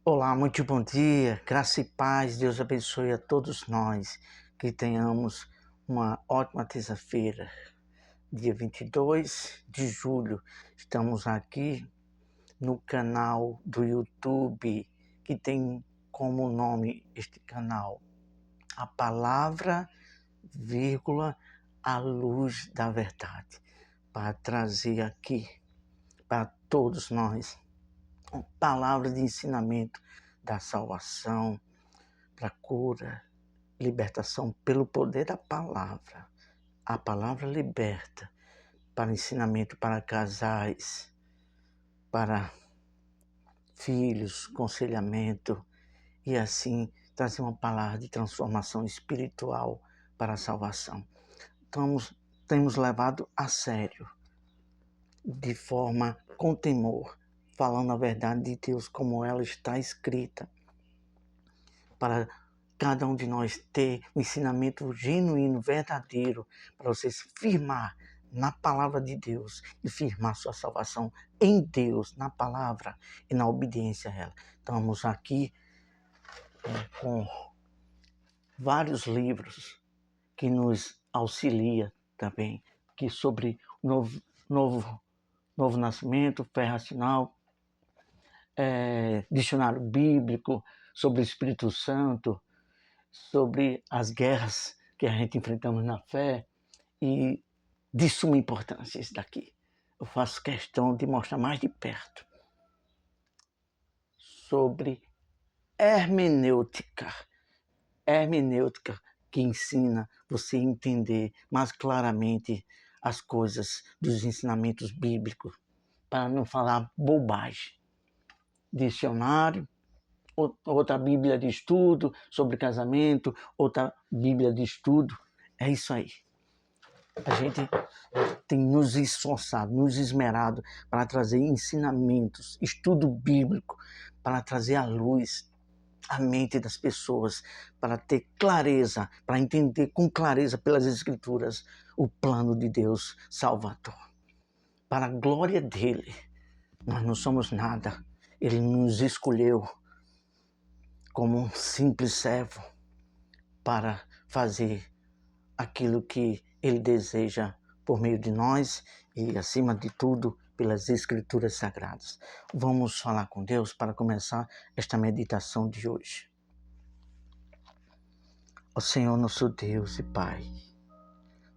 Olá, muito bom dia, graça e paz, Deus abençoe a todos nós, que tenhamos uma ótima terça-feira, dia 22 de julho. Estamos aqui no canal do YouTube, que tem como nome este canal, A Palavra, vírgula, a Luz da Verdade, para trazer aqui para todos nós palavras de ensinamento da salvação, para cura, libertação pelo poder da palavra. A palavra liberta para ensinamento para casais, para filhos, aconselhamento e assim trazer uma palavra de transformação espiritual para a salvação. Temos levado a sério, de forma com temor, falando a verdade de Deus como ela está escrita, para cada um de nós ter um ensinamento genuíno, verdadeiro, para você se firmar na palavra de Deus e firmar sua salvação em Deus, na palavra e na obediência a ela. Estamos aqui com vários livros que nos auxiliam também, que sobre o novo nascimento, fé racional, dicionário bíblico, sobre o Espírito Santo, sobre as guerras que a gente enfrentamos na fé, e de suma importância isso daqui. Eu faço questão de mostrar mais de perto sobre hermenêutica. Hermenêutica que ensina você a entender mais claramente as coisas dos ensinamentos bíblicos, para não falar bobagem. Dicionário, outra Bíblia de estudo sobre casamento, outra Bíblia de estudo. É isso aí. A gente tem nos esforçado, nos esmerado para trazer ensinamentos, estudo bíblico, para trazer à luz a mente das pessoas, para ter clareza, para entender com clareza pelas Escrituras o plano de Deus salvador. Para a glória dele, nós não somos nada. Ele nos escolheu como um simples servo para fazer aquilo que ele deseja por meio de nós e, acima de tudo, pelas Escrituras Sagradas. Vamos falar com Deus para começar esta meditação de hoje. Ó Senhor, nosso Deus e Pai,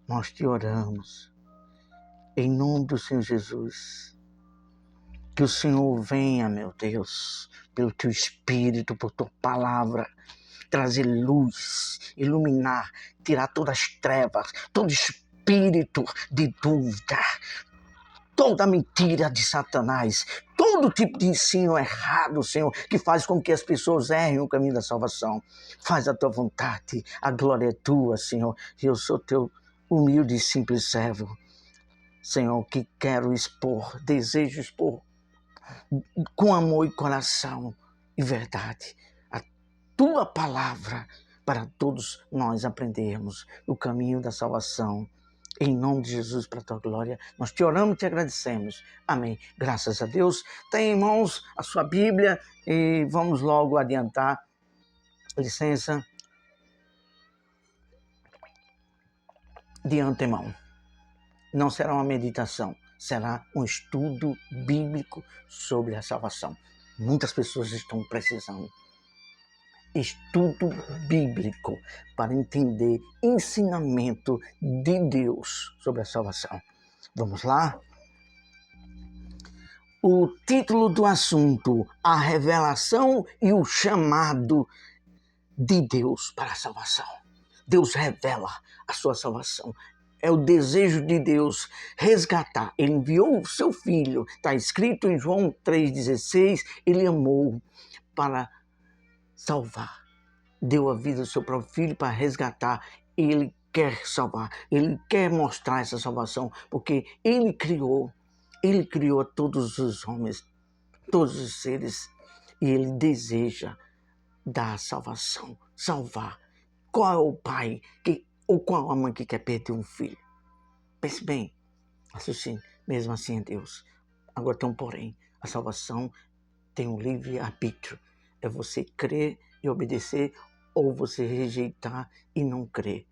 nós te oramos em nome do Senhor Jesus. Que o Senhor venha, meu Deus, pelo teu Espírito, por tua palavra, trazer luz, iluminar, tirar todas as trevas, todo espírito de dúvida, toda mentira de Satanás, todo tipo de ensino errado, Senhor, que faz com que as pessoas errem o caminho da salvação. Faz a tua vontade, a glória é tua, Senhor, e eu sou teu humilde e simples servo, Senhor, que quero expor, desejo expor, com amor e coração e verdade, a tua palavra, para todos nós aprendermos o caminho da salvação. Em nome de Jesus, para a tua glória, nós te oramos e te agradecemos. Amém. Graças a Deus. Tem em mãos a sua Bíblia e vamos logo adiantar. Licença. De antemão. Não será uma meditação, será um estudo bíblico sobre a salvação. Muitas pessoas estão precisando. Estudo bíblico para entender ensinamento de Deus sobre a salvação. Vamos lá? O título do assunto: a revelação e o chamado de Deus para a salvação. Deus revela a sua salvação. É o desejo de Deus resgatar. Ele enviou o seu Filho. Está escrito em João 3,16. Ele amou para salvar. Deu a vida do seu próprio Filho para resgatar. Ele quer salvar. Ele quer mostrar essa salvação. Porque Ele criou a todos os homens, todos os seres. E Ele deseja dar a salvação. Salvar. Qual é o pai ou qual a mãe que quer perder um filho? Pense bem, raciocínio. Mesmo assim é Deus. Agora tem um porém. A salvação tem um livre-arbítrio. É você crer e obedecer, ou você rejeitar e não crer.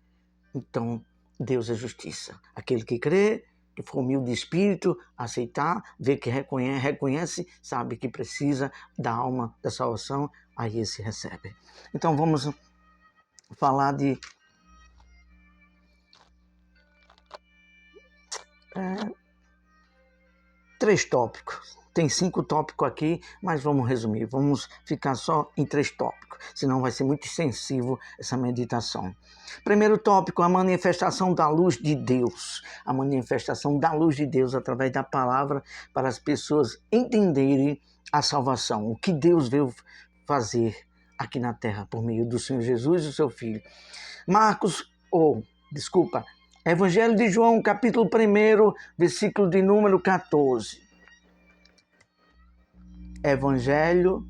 Então, Deus é justiça. Aquele que crê, que for humilde de espírito, aceitar, ver que reconhece, sabe que precisa da alma da salvação, aí esse recebe. Então, vamos falar de três tópicos. Tem 5 tópicos aqui, mas vamos resumir. Vamos ficar só em 3 tópicos, senão vai ser muito extensivo essa meditação. Primeiro tópico, a manifestação da luz de Deus. A manifestação da luz de Deus através da palavra para as pessoas entenderem a salvação. O que Deus veio fazer aqui na terra por meio do Senhor Jesus e do seu Filho. Evangelho de João, capítulo 1, versículo de número 14. Evangelho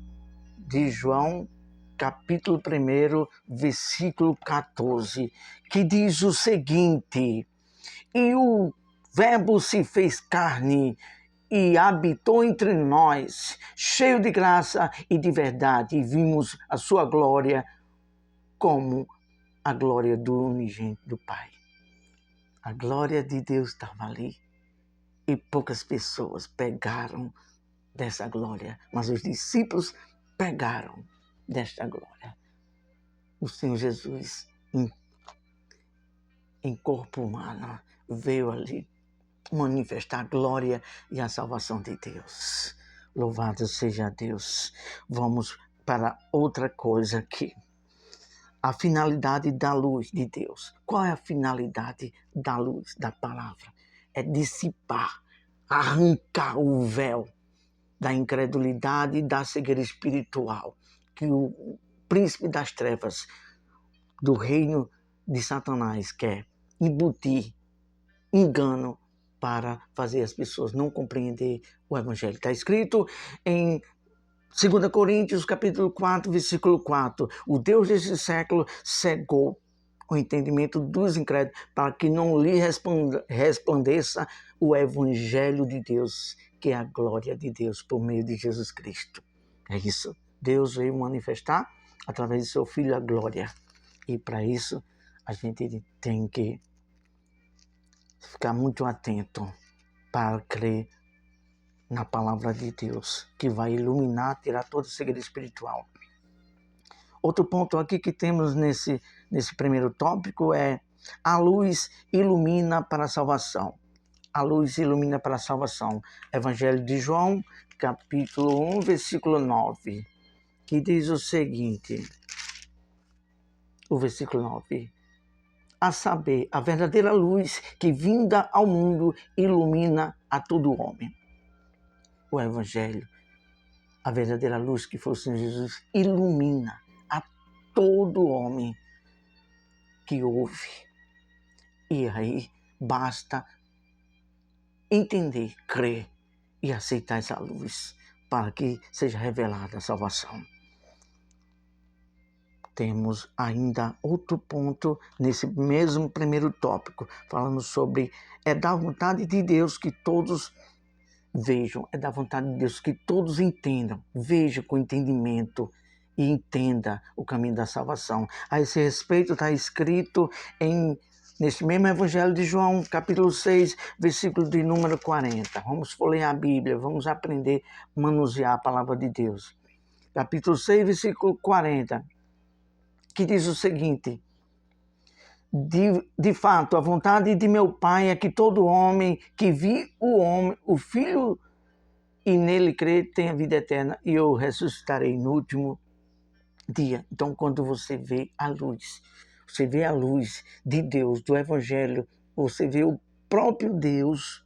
de João, capítulo 1, versículo 14, que diz o seguinte: e o Verbo se fez carne e habitou entre nós, cheio de graça e de verdade, e vimos a sua glória como a glória do unigênito do Pai. A glória de Deus estava ali e poucas pessoas pegaram dessa glória, mas os discípulos pegaram desta glória. O Senhor Jesus, em corpo humano, veio ali manifestar a glória e a salvação de Deus. Louvado seja Deus. Vamos para outra coisa aqui. A finalidade da luz de Deus. Qual é a finalidade da luz, da palavra? É dissipar, arrancar o véu da incredulidade e da cegueira espiritual que o príncipe das trevas do reino de Satanás quer embutir engano para fazer as pessoas não compreender o Evangelho. Está escrito em 2 Coríntios, capítulo 4, versículo 4. O Deus desse século cegou o entendimento dos incrédulos para que não lhe resplandeça o Evangelho de Deus, que é a glória de Deus por meio de Jesus Cristo. É isso. Deus veio manifestar através de seu Filho a glória. E para isso a gente tem que ficar muito atento para crer na palavra de Deus, que vai iluminar, tirar todo o segredo espiritual. Outro ponto aqui que temos nesse primeiro tópico é: a luz ilumina para a salvação. A luz ilumina para a salvação. Evangelho de João, capítulo 1, versículo 9, que diz o seguinte, o versículo 9: a saber, a verdadeira luz que vinda ao mundo ilumina a todo homem. O Evangelho, a verdadeira luz que foi o Senhor Jesus, ilumina a todo homem que ouve. E aí basta entender, crer e aceitar essa luz para que seja revelada a salvação. Temos ainda outro ponto nesse mesmo primeiro tópico, falando sobre é da vontade de Deus que todos vejam, é da vontade de Deus que todos entendam, vejam com entendimento e entenda o caminho da salvação. A esse respeito está escrito nesse mesmo Evangelho de João, capítulo 6, versículo de número 40. Vamos ler a Bíblia, vamos aprender a manusear a palavra de Deus. Capítulo 6, versículo 40, que diz o seguinte: de fato, a vontade de meu Pai é que todo homem que vi o Filho e nele crer tenha vida eterna, e eu ressuscitarei no último dia. Então, quando você vê a luz de Deus, do Evangelho, você vê o próprio Deus,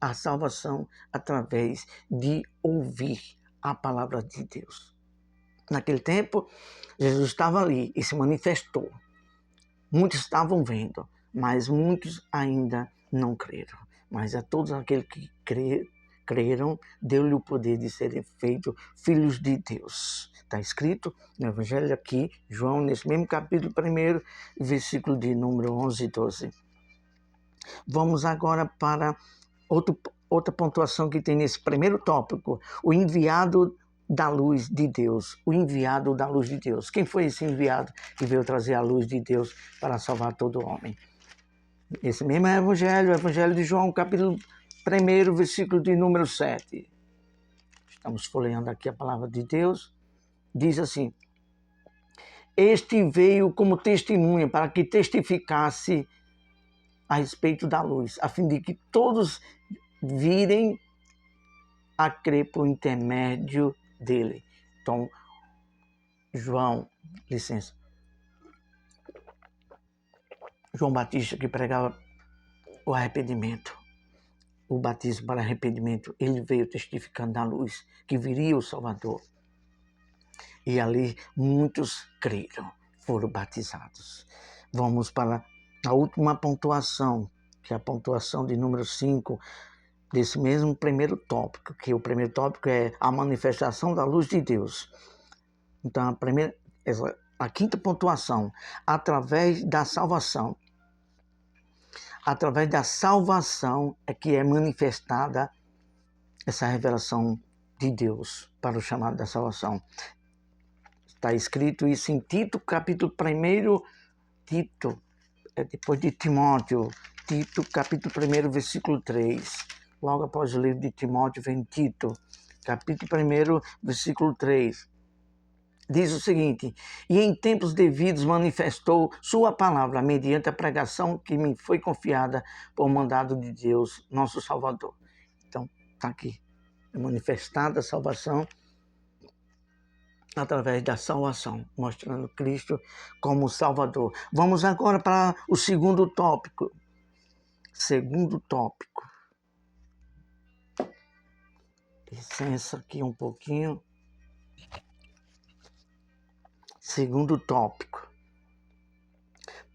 a salvação através de ouvir a palavra de Deus. Naquele tempo, Jesus estava ali e se manifestou. Muitos estavam vendo, mas muitos ainda não creram. Mas a todos aqueles que creram, deu-lhe o poder de serem feitos filhos de Deus. Está escrito no Evangelho aqui, João, nesse mesmo capítulo 1, versículo de número 11 e 12. Vamos agora para outra pontuação que tem nesse primeiro tópico. O enviado da luz de Deus, o enviado da luz de Deus. Quem foi esse enviado que veio trazer a luz de Deus para salvar todo homem? Esse mesmo é o Evangelho de João, capítulo 1, versículo de número 7. Estamos folheando aqui a palavra de Deus. Diz assim: este veio como testemunha para que testificasse a respeito da luz, a fim de que todos virem a crer por intermédio dele. Então, João Batista, que pregava o arrependimento, o batismo para arrependimento, ele veio testificando da luz, que viria o Salvador. E ali muitos creram, foram batizados. Vamos para a última pontuação, que é a pontuação de número 5, desse mesmo primeiro tópico, que o primeiro tópico é a manifestação da luz de Deus. Então, a quinta pontuação, através da salvação. Através da salvação é que é manifestada essa revelação de Deus para o chamado da salvação. Está escrito isso em Tito, capítulo 1, Tito, depois de Timóteo, Tito, capítulo 1, versículo 3. Logo após o livro de Timóteo vem Tito, capítulo 1, versículo 3. Diz o seguinte: e em tempos devidos manifestou sua palavra mediante a pregação que me foi confiada por mandado de Deus, nosso Salvador. Então, está aqui, é manifestada a salvação através da salvação, mostrando Cristo como Salvador. Vamos agora para o segundo tópico. Segundo tópico. Licença aqui um pouquinho. Segundo tópico.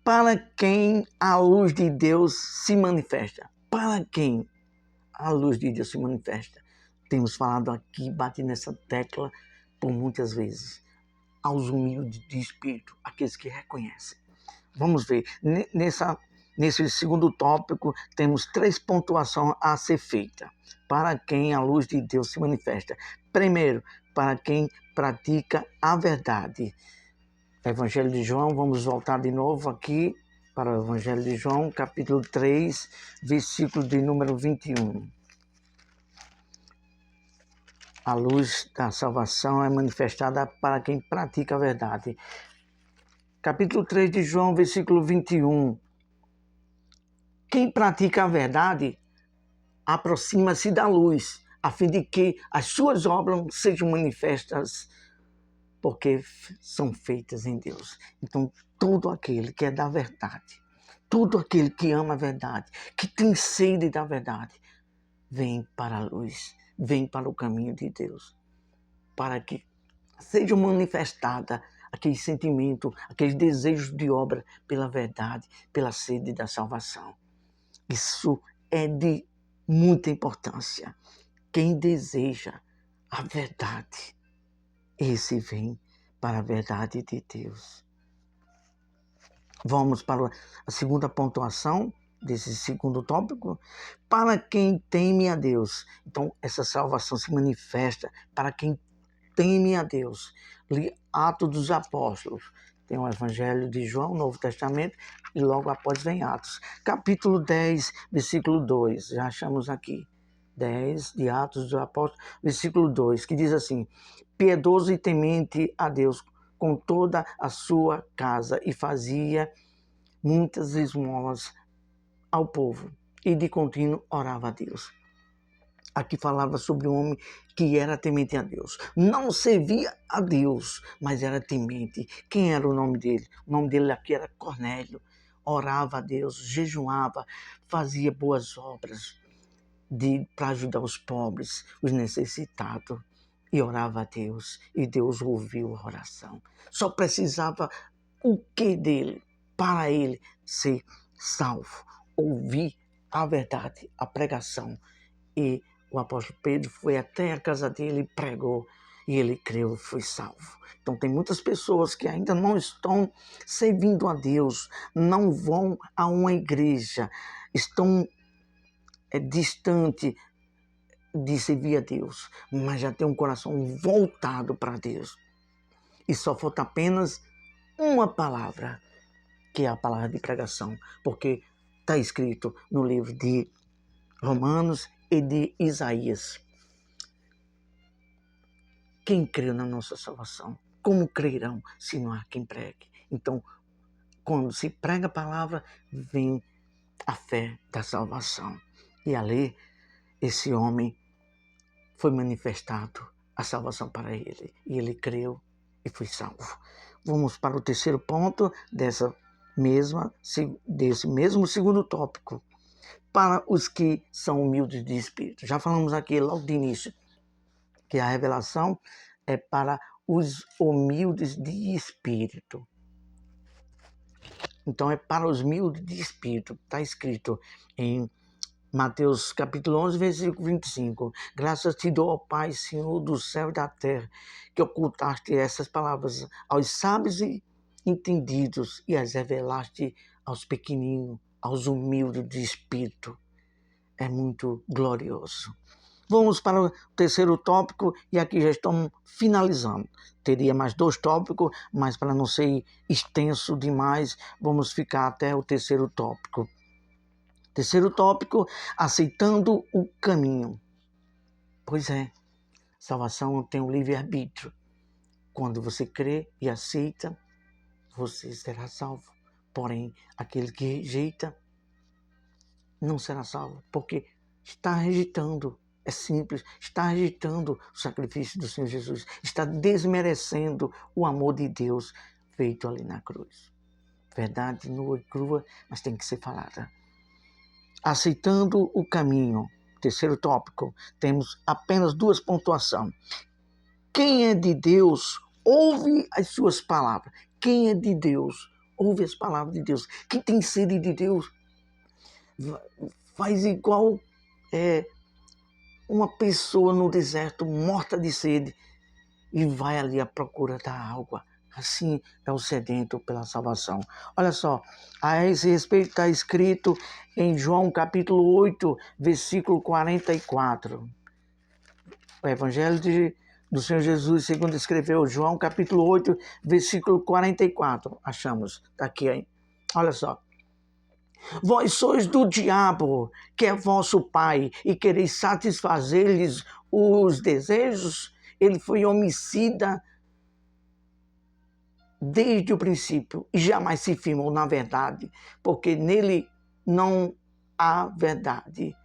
Para quem a luz de Deus se manifesta? Para quem a luz de Deus se manifesta? Temos falado aqui, bate nessa tecla por muitas vezes. Aos humildes de espírito, aqueles que reconhecem. Vamos ver. Nesse segundo tópico, temos 3 pontuações a ser feita. Para quem a luz de Deus se manifesta. Primeiro, para quem pratica a verdade. Evangelho de João, vamos voltar de novo aqui para o Evangelho de João, capítulo 3, versículo de número 21. A luz da salvação é manifestada para quem pratica a verdade. Capítulo 3 de João, versículo 21. Quem pratica a verdade aproxima-se da luz, a fim de que as suas obras sejam manifestas, porque são feitas em Deus. Então, todo aquele que é da verdade, todo aquele que ama a verdade, que tem sede da verdade, vem para a luz, vem para o caminho de Deus, para que seja manifestada aquele sentimento, aqueles desejos de obra pela verdade, pela sede da salvação. Isso é de muita importância. Quem deseja a verdade, esse vem para a verdade de Deus. Vamos para a segunda pontuação desse segundo tópico. Para quem teme a Deus. Então, essa salvação se manifesta para quem teme a Deus. Atos dos Apóstolos. Tem o Evangelho de João, Novo Testamento, e logo após vem Atos. Capítulo 10, versículo 2. Já achamos aqui. 10 de Atos dos Apóstolos, versículo 2, que diz assim: piedoso e temente a Deus com toda a sua casa, e fazia muitas esmolas ao povo, e de contínuo orava a Deus. Aqui falava sobre um homem que era temente a Deus. Não servia a Deus, mas era temente. Quem era o nome dele? O nome dele aqui era Cornélio. Orava a Deus, jejuava, fazia boas obras para ajudar os pobres, os necessitados. E orava a Deus, e Deus ouviu a oração. Só precisava o que dele, para ele ser salvo? Ouvir a verdade, a pregação. E o apóstolo Pedro foi até a casa dele e pregou, e ele creu e foi salvo. Então tem muitas pessoas que ainda não estão servindo a Deus, não vão a uma igreja, estão distante de servir a Deus, mas já tem um coração voltado para Deus. E só falta apenas uma palavra, que é a palavra de pregação, porque está escrito no livro de Romanos e de Isaías: quem creu na nossa salvação, como crerão se não há quem pregue? Então, quando se prega a palavra, vem a fé da salvação. E ali, esse homem foi manifestado a salvação para ele. E ele creu e foi salvo. Vamos para o terceiro ponto desse mesmo segundo tópico. Para os que são humildes de espírito. Já falamos aqui logo de início que a revelação é para os humildes de espírito. Então é para os humildes de espírito. Está escrito em Mateus capítulo 11, versículo 25. Graças te dou, ó Pai, Senhor do céu e da terra, que ocultaste essas palavras aos sábios e entendidos e as revelaste aos pequeninos, aos humildes de espírito. É muito glorioso. Vamos para o terceiro tópico e aqui já estamos finalizando. Teria mais 2 tópicos, mas para não ser extenso demais, vamos ficar até o terceiro tópico. Terceiro tópico, aceitando o caminho. Pois é, salvação tem o livre-arbítrio. Quando você crê e aceita, você será salvo. Porém, aquele que rejeita não será salvo, porque está rejeitando. É simples, está rejeitando o sacrifício do Senhor Jesus, está desmerecendo o amor de Deus feito ali na cruz. Verdade nua e crua, mas tem que ser falada. Aceitando o caminho. Terceiro tópico, temos apenas 2 pontuações. Quem é de Deus, ouve as suas palavras. Quem é de Deus, ouve as palavras de Deus. Quem tem sede de Deus, faz igual uma pessoa no deserto, morta de sede, e vai ali à procura da água. Assim é o sedento pela salvação. Olha só, a esse respeito está escrito em João capítulo 8, versículo 44. O Evangelho do Senhor Jesus, segundo escreveu João capítulo 8, versículo 44. Achamos, está aqui, hein? Olha só. Vós sois do diabo, que é vosso pai, e quereis satisfazer-lhes os desejos. Ele foi homicida desde o princípio e jamais se firmou na verdade, porque nele não há verdade.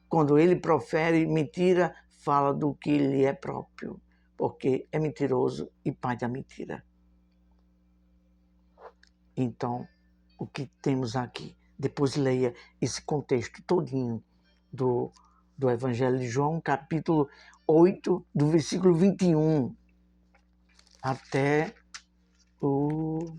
Quando ele profere mentira, fala do que lhe é próprio, porque é mentiroso e pai da mentira. Então, o que temos aqui? Depois leia esse contexto todinho do Evangelho de João, capítulo 8, do versículo 21 até o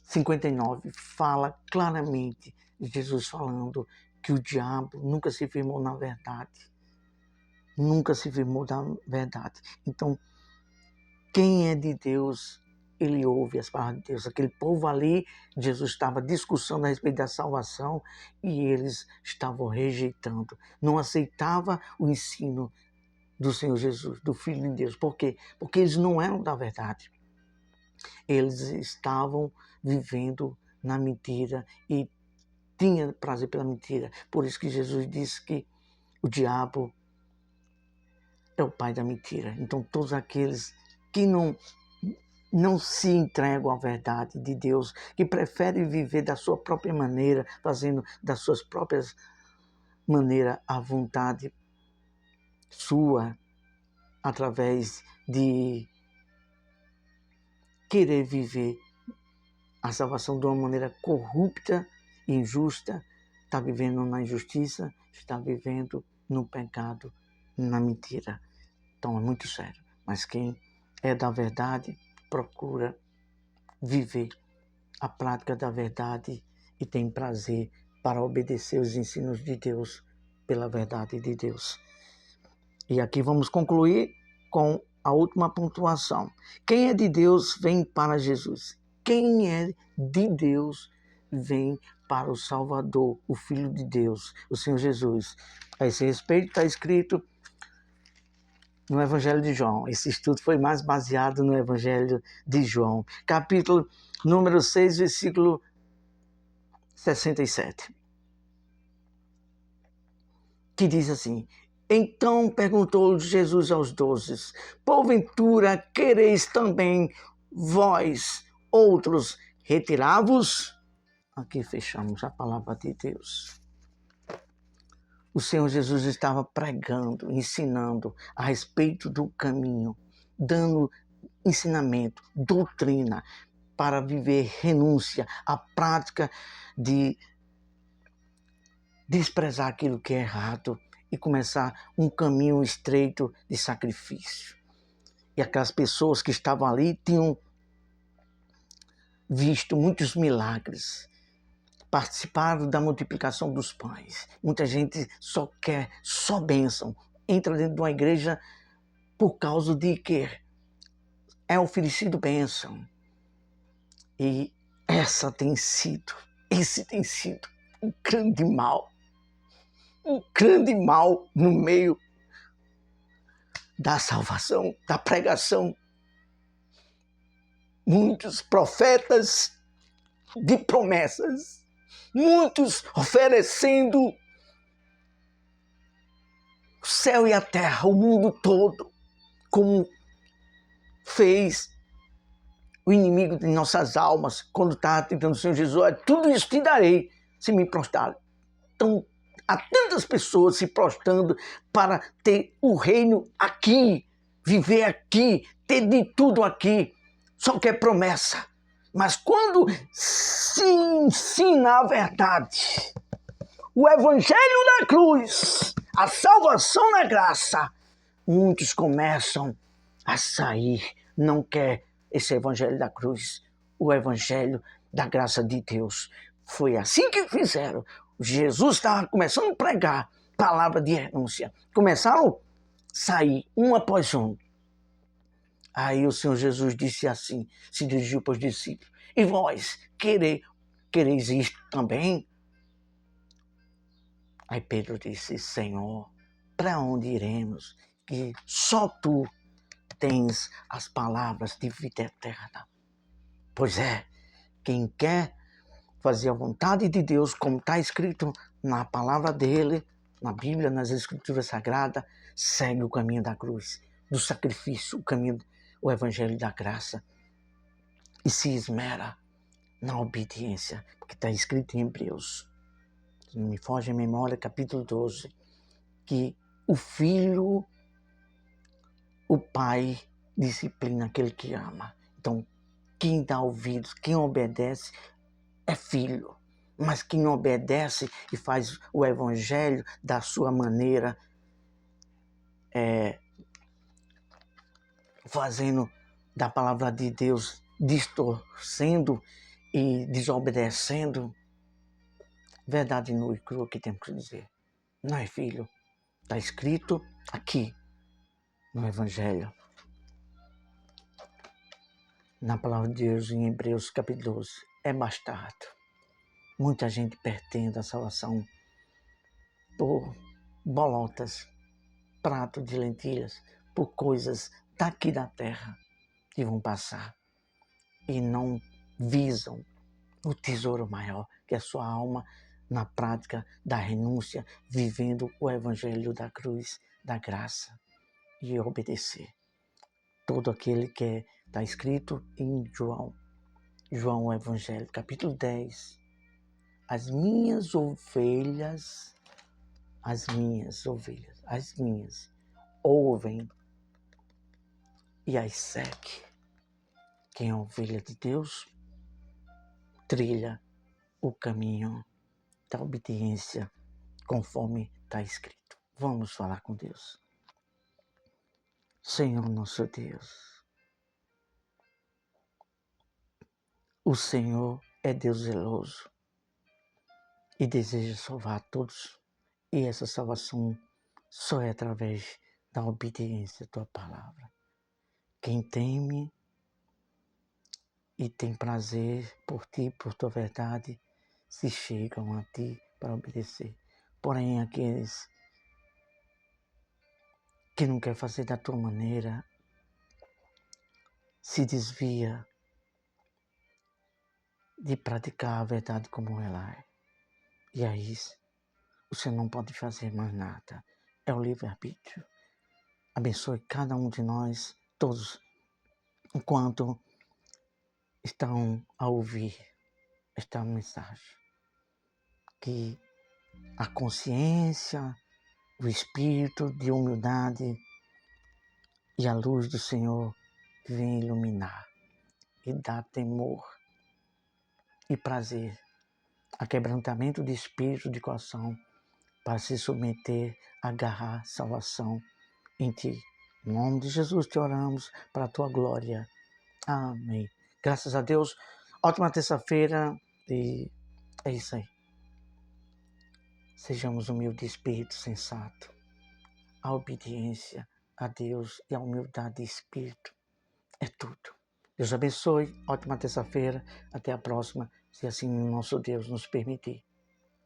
59. Fala claramente Jesus falando que o diabo nunca se firmou na verdade. Nunca se firmou na verdade. Então, quem é de Deus, ele ouve as palavras de Deus. Aquele povo ali, Jesus estava discussando a respeito da salvação e eles estavam rejeitando. Não aceitava o ensino do Senhor Jesus, do Filho de Deus. Por quê? Porque eles não eram da verdade. Eles estavam vivendo na mentira e tinham prazer pela mentira. Por isso que Jesus disse que o diabo é o pai da mentira. Então todos aqueles que não se entregam à verdade de Deus, que preferem viver da sua própria maneira, fazendo das suas próprias maneiras a vontade sua, através de querer viver a salvação de uma maneira corrupta e injusta, está vivendo na injustiça, está vivendo no pecado, na mentira. Então é muito sério. Mas quem é da verdade procura viver a prática da verdade e tem prazer para obedecer os ensinos de Deus pela verdade de Deus. E aqui vamos concluir com a última pontuação. Quem é de Deus vem para Jesus. Quem é de Deus vem para o Salvador, o Filho de Deus, o Senhor Jesus. A esse respeito está escrito no Evangelho de João. Esse estudo foi mais baseado no Evangelho de João, capítulo número 6, versículo 67. Que diz assim: Então perguntou Jesus aos 12: Porventura quereis também vós outros retirar-vos? Aqui fechamos a palavra de Deus. O Senhor Jesus estava pregando, ensinando a respeito do caminho, dando ensinamento, doutrina para viver renúncia, a prática de desprezar aquilo que é errado e começar um caminho estreito de sacrifício. E aquelas pessoas que estavam ali tinham visto muitos milagres, participaram da multiplicação dos pães. Muita gente só quer só bênção, entra dentro de uma igreja por causa de que é oferecido bênção. E esse tem sido um grande mal no meio da salvação, da pregação. Muitos profetas de promessas, muitos oferecendo o céu e a terra, o mundo todo, como fez o inimigo de nossas almas, quando está tentando o Senhor Jesus: tudo isso te darei se me prostrar. Então, há tantas pessoas se prostrando para ter o reino aqui, viver aqui, ter de tudo aqui, só que é promessa. Mas quando se ensina a verdade, o evangelho da cruz, a salvação na graça, muitos começam a sair, não quer esse evangelho da cruz, o evangelho da graça de Deus. Foi assim que fizeram. Jesus estava começando a pregar palavra de renúncia. Começaram a sair um após um. Aí o Senhor Jesus disse assim, se dirigiu para os discípulos: E vós quereis isto também? Aí Pedro disse: Senhor, para onde iremos? Que só tu tens as palavras de vida eterna. Pois é, quem quer fazer a vontade de Deus, como está escrito na palavra dele, na Bíblia, nas Escrituras Sagradas, segue o caminho da cruz, do sacrifício, o evangelho da graça, e se esmera na obediência, porque está escrito em Hebreus, não me foge a memória, capítulo 12, que o filho, o pai, disciplina aquele que ama. Então, quem dá ouvidos, quem obedece, é filho. Mas quem obedece e faz o evangelho da sua maneira, fazendo da palavra de Deus, distorcendo e desobedecendo, verdade nua e crua que temos que dizer. Não é filho. Está escrito aqui no evangelho, na palavra de Deus em Hebreus capítulo 12. É bastardo. Muita gente perdendo a salvação por bolotas, prato de lentilhas, por coisas daqui da terra que vão passar e não visam o tesouro maior, que é a sua alma, na prática da renúncia, vivendo o evangelho da cruz, da graça, e obedecer. Todo aquele que está escrito em João o Evangelho, capítulo 10. As minhas ovelhas ouvem e as segue. Quem é ovelha de Deus trilha o caminho da obediência conforme está escrito. Vamos falar com Deus. Senhor nosso Deus, o Senhor é Deus zeloso e deseja salvar todos, e essa salvação só é através da obediência à tua palavra. Quem teme e tem prazer por ti, por tua verdade, se chegam a ti para obedecer. Porém, aqueles que não querem fazer da tua maneira, se desvia de praticar a verdade como ela é. E aí, você não pode fazer mais nada. É o livre-arbítrio. Abençoe cada um de nós, todos, enquanto estão a ouvir esta mensagem. Que a consciência, o espírito de humildade e a luz do Senhor venha iluminar e dar temor e prazer, aquebrantamento de espírito, de coração, para se submeter, agarrar salvação em Ti. Em nome de Jesus te oramos para a Tua glória. Amém. Graças a Deus. Ótima terça-feira e é isso aí. Sejamos humildes de espírito sensato. A obediência a Deus e a humildade de espírito é tudo. Deus abençoe. Ótima terça-feira. Até a próxima, se assim o nosso Deus nos permitir.